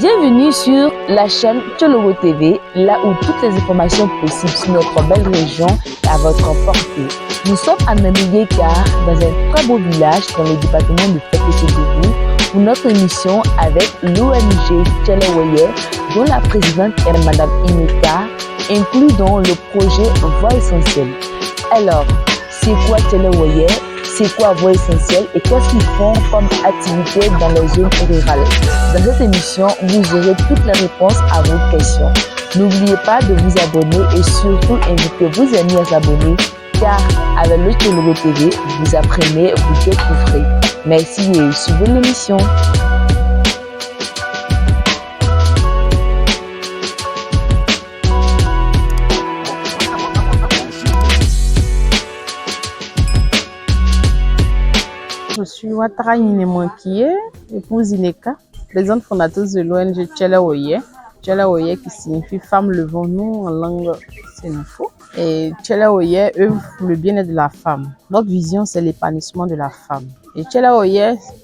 Bienvenue sur la chaîne Tchologo TV, là où toutes les informations possibles sur notre belle région est à votre portée. Nous sommes à Namibia, dans un très beau village dans le département de Fekete-Dougou, pour notre émission avec l'ONG Tchologo, dont la présidente est Madame Ineka, inclus dans le projet Voix essentielle. Alors, c'est quoi Tchologo? C'est quoi Voix essentielle et qu'est-ce qu'ils font comme activité dans les zones rurales? Dans cette émission, vous aurez toutes les réponses à vos questions. N'oubliez pas de vous abonner et surtout invitez vos amis à s'abonner, car avec le Tchologo TV, vous apprenez, vous découvrez. Merci et suivez l'émission. Je suis Ouattara Nyinemokie, épouse Ineka, présidente fondatrice de l'ONG Tchologo, qui signifie Femmes Levons-nous en langue sénoufo. Et Tchologo œuvre pour le bien-être de la femme. Notre vision, c'est l'épanouissement de la femme. Et Tchologo,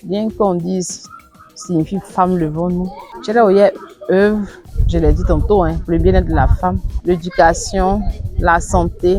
bien qu'on dise signifie Femmes Levons-nous, Tchologo œuvre, je l'ai dit tantôt, pour le bien-être de la femme, l'éducation, la santé,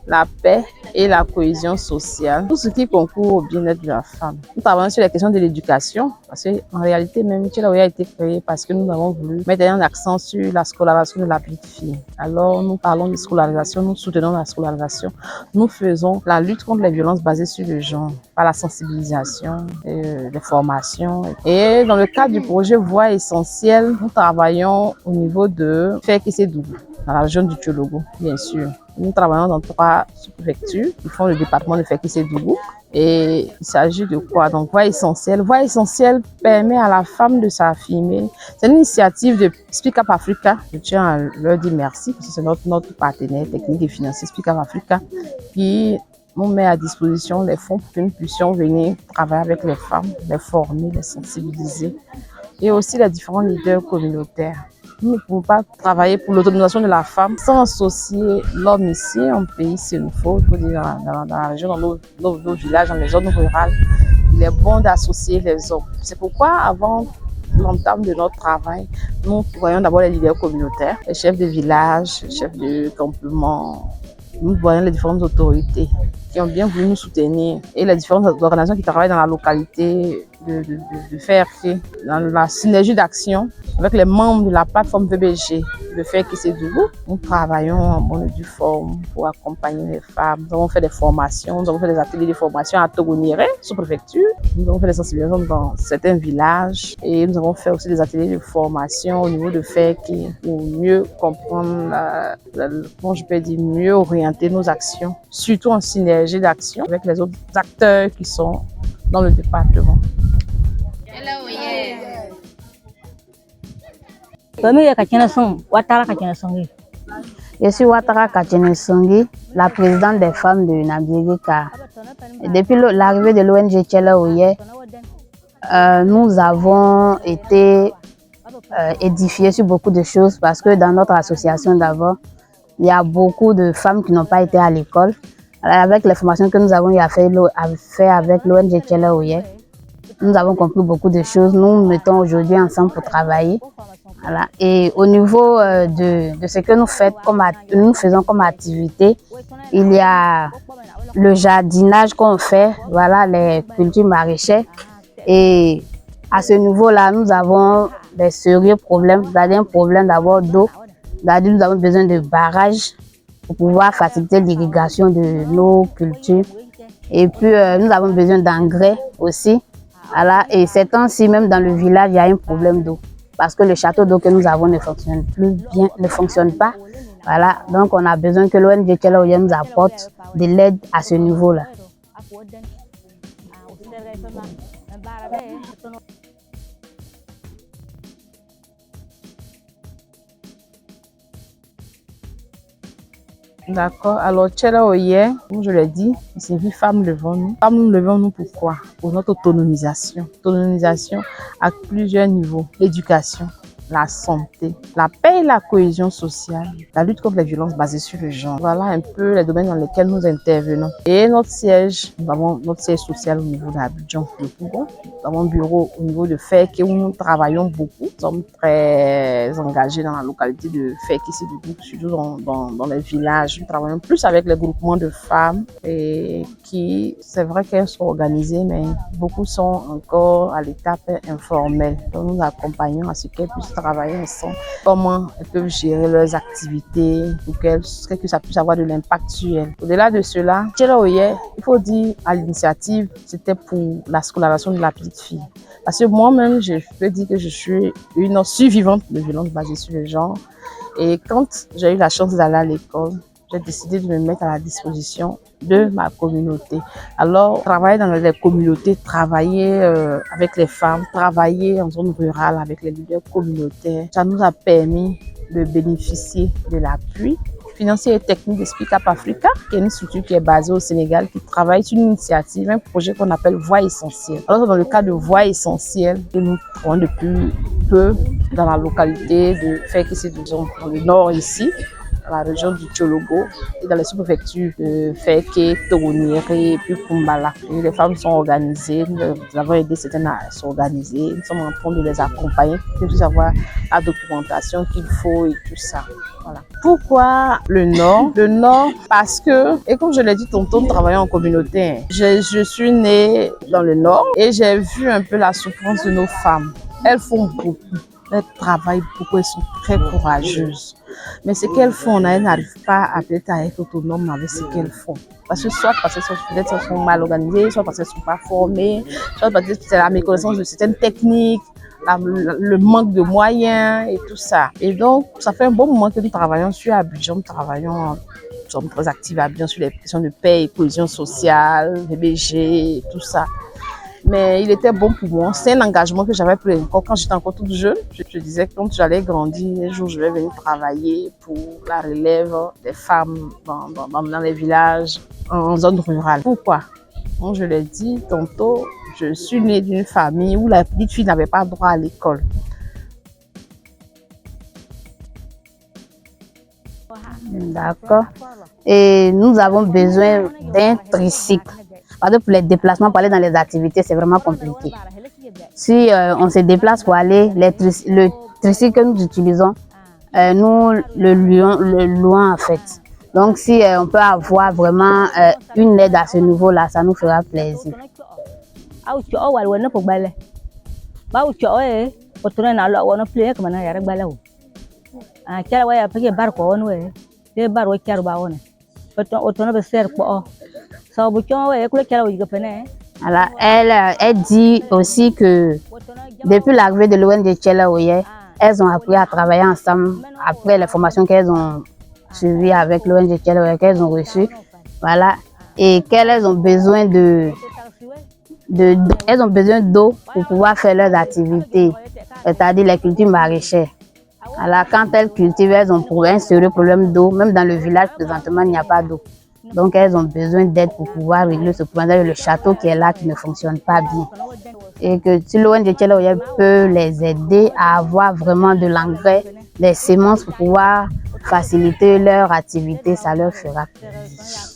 la paix et la cohésion sociale. Tout ce qui concourt au bien-être de la femme. Nous travaillons sur la question de l'éducation, parce qu'en réalité, même Tchologo a été créé parce que nous avons voulu mettre un accent sur la scolarisation de la petite fille. Alors, nous parlons de scolarisation, nous soutenons la scolarisation. Nous faisons la lutte contre les violences basées sur le genre, par la sensibilisation, les formations. Et dans le cadre du projet Voix essentielle, nous travaillons au niveau de Fekete-Dougou, dans la région du Tchologo, bien sûr. Nous travaillons dans 3 sous-préfectures qui font le département de Fekete-Dougou. Et il s'agit de quoi? Donc, Voix essentielle. Voix essentielle permet à la femme de s'affirmer. C'est une initiative de Speak Up Africa. Je tiens à leur dire merci, parce que c'est notre partenaire technique et financier, Speak Up Africa, qui nous met à disposition les fonds pour que nous puissions venir travailler avec les femmes, les former, les sensibiliser, et aussi les différents leaders communautaires. Nous ne pouvons pas travailler pour l'autonomisation de la femme sans associer l'homme ici, en pays sénoufo, dans la région, dans nos villages, dans les zones rurales. Il est bon d'associer les hommes. C'est pourquoi, avant l'entame de notre travail, nous voyons d'abord les leaders communautaires, les chefs de village, les chefs de campement. Nous voyons les différentes autorités qui ont bien voulu nous soutenir et les différentes organisations qui travaillent dans la localité de faire que dans la synergie d'action avec les membres de la plateforme VBG de Fekete-Dougou, nous travaillons en bonne et due forme pour accompagner les femmes. Nous avons fait des formations, nous avons fait des ateliers de formation à Togoniré, sous-préfecture. Nous avons fait des sensibilisations dans certains villages et nous avons fait aussi des ateliers de formation au niveau de Fekete pour mieux comprendre, comment je peux dire, mieux orienter nos actions, surtout en synergie d'action avec les autres acteurs qui sont dans le département. Je suis Ouattara Kachenesongi, la présidente des femmes de Namibia. Depuis l'arrivée de l'ONG Tchologo, nous avons été édifiés sur beaucoup de choses parce que dans notre association d'abord, il y a beaucoup de femmes qui n'ont pas été à l'école. Avec les formations que nous avons fait avec l'ONG Tchologo, nous avons compris beaucoup de choses. Nous nous mettons aujourd'hui ensemble pour travailler. Voilà. Et au niveau de ce que nous faisons comme activité, il y a le jardinage qu'on fait, voilà, les cultures maraîchères. Et à ce niveau-là, nous avons des sérieux problèmes. C'est-à-dire un problème d'abord d'eau. C'est-à-dire nous avons besoin de barrages pour pouvoir faciliter l'irrigation de nos cultures. Et puis, nous avons besoin d'engrais aussi. Voilà. Et ces temps-ci, même dans le village, il y a un problème d'eau. Parce que le château d'eau que nous avons ne fonctionne plus bien, ne fonctionne pas. Voilà. Donc, on a besoin que l'ONG Tchologo nous apporte de l'aide à ce niveau-là. D'accord. Alors, Tchologo, comme je l'ai dit, il signifie Femmes Levons-nous. Femmes Levons-nous pourquoi? Pour notre autonomisation. Autonomisation à plusieurs niveaux. L'éducation, la santé, la paix et la cohésion sociale, la lutte contre les violences basées sur le genre. Voilà un peu les domaines dans lesquels nous intervenons. Et notre siège, nous avons notre siège social au niveau d'Abidjan, le Pougon. Nous avons un bureau au niveau de Fek où nous travaillons beaucoup. Nous sommes très engagés dans la localité de Fek, ici, surtout dans les villages. Nous travaillons plus avec les groupements de femmes et qui, c'est vrai qu'elles sont organisées, mais beaucoup sont encore à l'étape informelle. Donc nous accompagnons à ce qu'elles puissent travailler ensemble, comment elles peuvent gérer leurs activités pour que ça puisse avoir de l'impact sur elles. Au-delà de cela, Tchela Oye, il faut dire à l'initiative, c'était pour la scolarisation de la petite fille. Parce que moi-même, je peux dire que je suis une survivante de violences basées sur le genre. Et quand j'ai eu la chance d'aller à l'école, j'ai décidé de me mettre à la disposition de ma communauté. Alors, travailler dans les communautés, travailler avec les femmes, travailler en zone rurale avec les leaders communautaires, ça nous a permis de bénéficier de l'appui financier et technique de Speak Up Africa, qui est une structure qui est basée au Sénégal, qui travaille sur une initiative, un projet qu'on appelle Voix essentielle. Alors, dans le cadre de Voix essentielle, que nous travaillons depuis peu dans la localité de Fekisi, dans le nord ici, dans la région du Tchologo et dans les sous-préfectures de Feke, Togoniri et puis Kumbala. Et les femmes sont organisées, nous avons aidé certaines à s'organiser, nous sommes en train de les accompagner pour qu'ils avoir la documentation qu'il faut et tout ça. Voilà. Pourquoi le Nord? Le Nord parce que, et comme je l'ai dit tantôt, nous travaillons en communauté. Je suis née dans le Nord et j'ai vu un peu la souffrance de nos femmes. Elles font beaucoup, elles travaillent beaucoup, elles sont très courageuses. Mais ce qu'elles font, elles n'arrivent pas à peut-être à être autonomes avec ce qu'elles font. Parce que soit parce qu'elles sont mal organisées, soit parce qu'elles ne sont pas formées, soit parce que c'est la méconnaissance de certaines techniques, le manque de moyens et tout ça. Et donc, ça fait un bon moment que nous travaillons sur Abidjan, nous sommes très actifs à Abidjan sur les questions de paix et cohésion sociale, VBG et tout ça. Mais il était bon pour moi. C'est un engagement que j'avais pris encore quand j'étais encore toute jeune. Je disais que quand j'allais grandir, un jour je vais venir travailler pour la relève des femmes dans les villages, en zone rurale. Pourquoi? Comme je l'ai dit tantôt, je suis née d'une famille où la petite fille n'avait pas droit à l'école. D'accord. Et nous avons besoin d'un tricycle. Parce que pour les déplacements, pour aller dans les activités, c'est vraiment compliqué. Si on se déplace pour aller, le tricycle que nous utilisons, nous le louons en fait. Donc si on peut avoir vraiment une aide à ce niveau-là, ça nous fera plaisir. Alors, elle dit aussi que depuis l'arrivée de l'ONG Tchela Oye, elles ont appris à travailler ensemble après les formations qu'elles ont suivies avec l'ONG Tchela Oye, qu'elles ont reçues. Voilà. Et qu'elles ont besoin elles ont besoin d'eau pour pouvoir faire leurs activités, c'est-à-dire les cultures maraîchères. Alors, quand elles cultivent, elles ont un sérieux problème d'eau. Même dans le village, présentement, il n'y a pas d'eau. Donc, elles ont besoin d'aide pour pouvoir régler ce problème. Le château qui est là, qui ne fonctionne pas bien. Et que si l'ONG Tchela Oye peut les aider à avoir vraiment de l'engrais, des semences pour pouvoir faciliter leur activité, ça leur fera plaisir.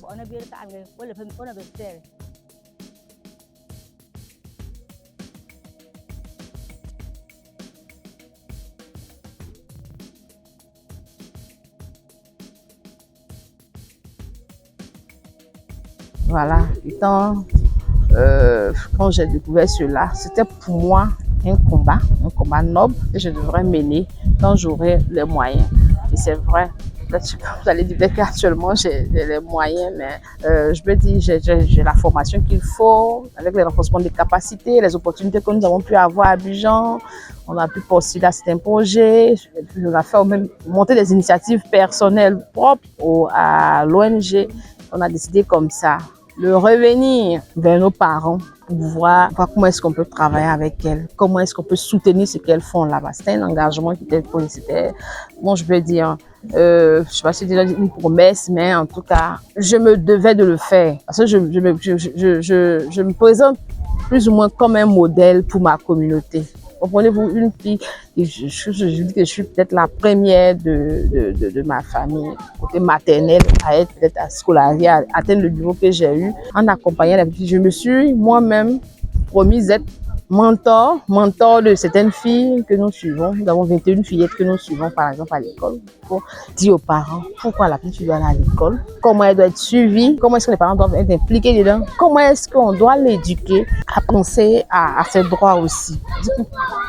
Voilà, quand j'ai découvert cela, c'était pour moi un combat noble que je devrais mener quand j'aurai les moyens. Et c'est vrai, vous allez dire qu'actuellement j'ai les moyens, mais je peux dire j'ai la formation qu'il faut, avec les renforcements des capacités, les opportunités que nous avons pu avoir à Abidjan. On a pu postuler à certains projets, on a fait même monter des initiatives personnelles propres à l'ONG. On a décidé comme ça de revenir vers nos parents pour voir comment est-ce qu'on peut travailler avec elles, comment est-ce qu'on peut soutenir ce qu'elles font là-bas. C'était un engagement qui était pour c'était, bon, je veux dire, je sais pas si c'est déjà une promesse, mais en tout cas, je me devais de le faire. Parce que je me présente plus ou moins comme un modèle pour ma communauté. Comprenez-vous, une fille, et je dis que je suis peut-être la première de ma famille, côté maternel, à être peut-être à scolariser, à atteindre le niveau que j'ai eu en accompagnant la petite. Je me suis moi-même promise d'être mentor de certaines filles que nous suivons. Nous avons 21 fillettes que nous suivons, par exemple, à l'école, pour dire aux parents pourquoi la petite fille doit aller à l'école, comment elle doit être suivie, comment est-ce que les parents doivent être impliqués dedans, comment est-ce qu'on doit l'éduquer à penser à ses droits aussi.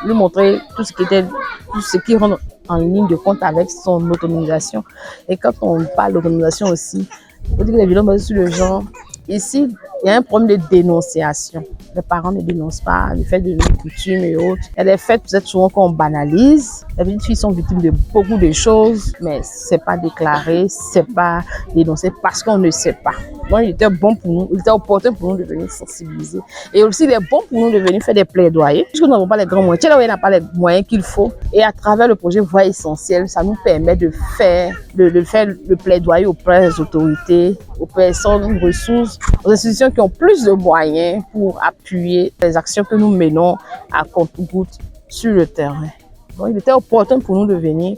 Lui montrer tout ce qui rentre en ligne de compte avec son autonomisation. Et quand on parle d'autonomisation aussi, il faut dire que les violences basées sur le genre, ici, il y a un problème de dénonciation. Les parents ne dénoncent pas le fait de nos coutumes et autres. Il y a des faits peut-être souvent qu'on banalise. Les petites filles sont victimes de beaucoup de choses, mais c'est pas déclaré, c'est pas dénoncé parce qu'on ne sait pas. Donc, il était bon pour nous, il était opportun pour nous de venir sensibiliser. Et aussi, il est bon pour nous de venir faire des plaidoyers, puisque nous n'avons pas les grands moyens. Tchèlaoué n'a pas les moyens qu'il faut. Et à travers le projet Voix essentielle, ça nous permet de faire le plaidoyer auprès des autorités, aux personnes, ressources, aux institutions qui ont plus de moyens pour appuyer les actions que nous menons à compte-gouttes sur le terrain. Donc, il était opportun pour nous de venir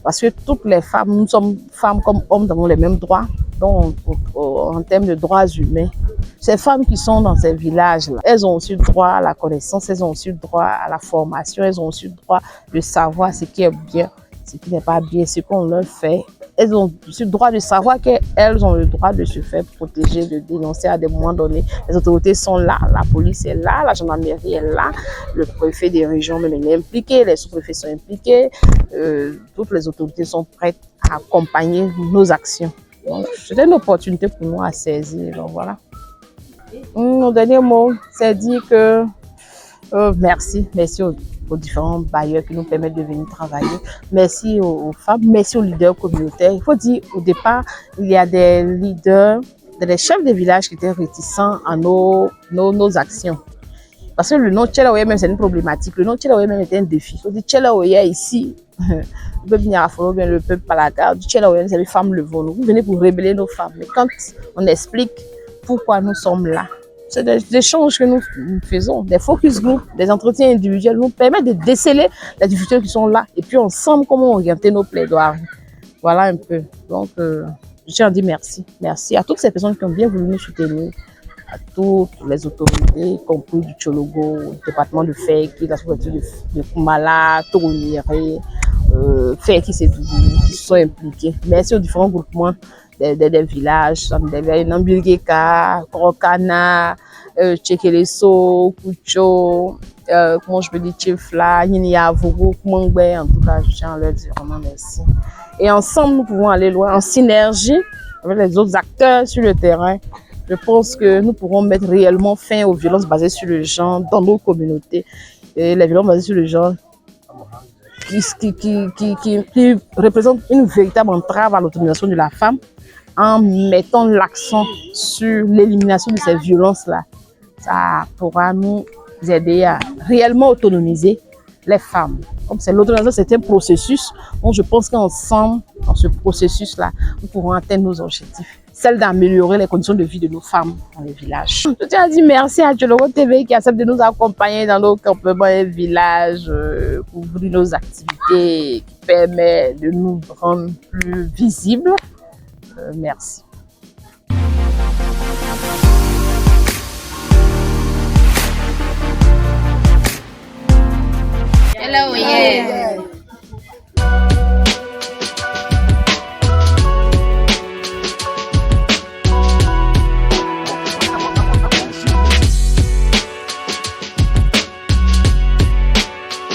parce que toutes les femmes, nous sommes femmes comme hommes, nous avons les mêmes droits. Donc, en termes de droits humains, ces femmes qui sont dans ces villages-là, elles ont aussi le droit à la connaissance, elles ont aussi le droit à la formation, elles ont aussi le droit de savoir ce qui est bien, ce qui n'est pas bien, ce qu'on leur fait. Elles ont aussi le droit de savoir qu'elles ont le droit de se faire protéger, de dénoncer à des moments donnés. Les autorités sont là, la police est là, la gendarmerie est là, le préfet des régions même est impliqué, les sous-préfets sont impliqués, toutes les autorités sont prêtes à accompagner nos actions. Donc, c'était une opportunité pour nous à saisir. Donc, voilà. Mon dernier mot, c'est dire que merci aux différents bailleurs qui nous permettent de venir travailler. Merci aux femmes, merci aux leaders communautaires. Il faut dire, au départ, il y a des leaders, des chefs de village qui étaient réticents à nos actions. Parce que le nom Tchèlaoué même, c'est une problématique. Le nom Tchèlaoué même était un défi. Il faut dire Tchèlaoué ici, le peuple Niarafolo, bien le peuple Palaka, Tchèlaoué, c'est les femmes le vont. Vous venez pour révéler nos femmes. Mais quand on explique pourquoi nous sommes là, c'est des échanges que nous faisons, des focus group, des entretiens individuels nous permettent de déceler les difficultés qui sont là et puis ensemble, comment orienter nos plaidoiries. Voilà un peu. Donc, je tiens à dire merci. Merci à toutes ces personnes qui ont bien voulu nous soutenir, à toutes les autorités, y compris du Tchologo, le département de Feki, la sous-préfecture de Koumala, Toroniré, Feki Sédougou, qui sont impliqués. Merci aux différents groupements des villages, Nambilgeka, Korokana, Tchekeleso, Kucho, comment je peux dire, Tchefla, Yiniavogo, Koumangbe. En tout cas, je tiens à leur dire vraiment merci. Et ensemble, nous pouvons aller loin, en synergie avec les autres acteurs sur le terrain. Je pense que nous pourrons mettre réellement fin aux violences basées sur le genre dans nos communautés. Et les violences basées sur le genre qui représentent une véritable entrave à l'autonomisation de la femme, en mettant l'accent sur l'élimination de ces violences-là. Ça pourra nous aider à réellement autonomiser les femmes. Comme c'est l'autonomisation, c'est un processus. Donc je pense qu'ensemble, dans ce processus-là, nous pourrons atteindre nos objectifs. Celle d'améliorer les conditions de vie de nos femmes dans les villages. Je tiens à dire merci à Tchologo TV qui accepte de nous accompagner dans nos campements et villages, pour ouvrir nos activités, qui permet de nous rendre plus visibles. Merci. Hello, yeah.